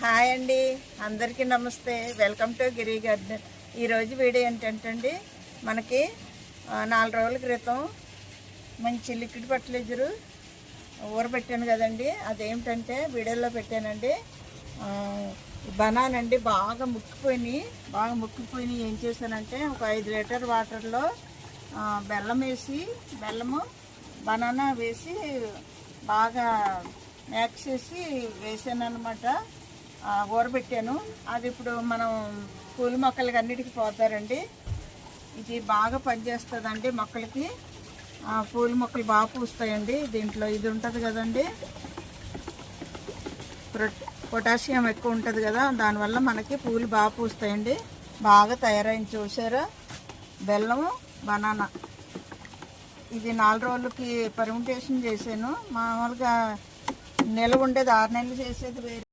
Hi అండి, అందరికీ నమస్తే. Welcome to Giri garden. ఈరోజు వీడియో ఏంటంటే మనకి 4 రోజుల క్రితం మంచి లిక్విడ్ ఫర్టిలైజరు ఊరబెట్టాను కదండి. అదేమిటంటే వీడియోలో పెట్టానండి. బనానా అండి బాగా ముక్కిపోయినాయి. ఏం చేశానంటే ఒక 5 లీటర్ వాటర్లో బెల్లము బనానా వేసి బాగా మ్యాక్స్ చేసి వేసాను అనమాట. ఊరబెట్టాను. అది ఇప్పుడు మనం పూల మొక్కలకి అన్నిటికీ పోతారండి. ఇది బాగా పనిచేస్తుందండి మొక్కలకి. పూల మొక్కలు బాగా పూస్తాయండి. దీంట్లో ఇది ఉంటుంది కదండి, పొటాషియం ఎక్కువ ఉంటుంది కదా, దానివల్ల మనకి పూలు బాగా పూస్తాయండి. బాగా తయారైంది చూసారా. బెల్లము బనానా ఇది 4 రోజులకి పర్మెంటేషన్ చేశాను. మామూలుగా నిల్వ ఉండేది 6 నెలలు చేసేది వేరే.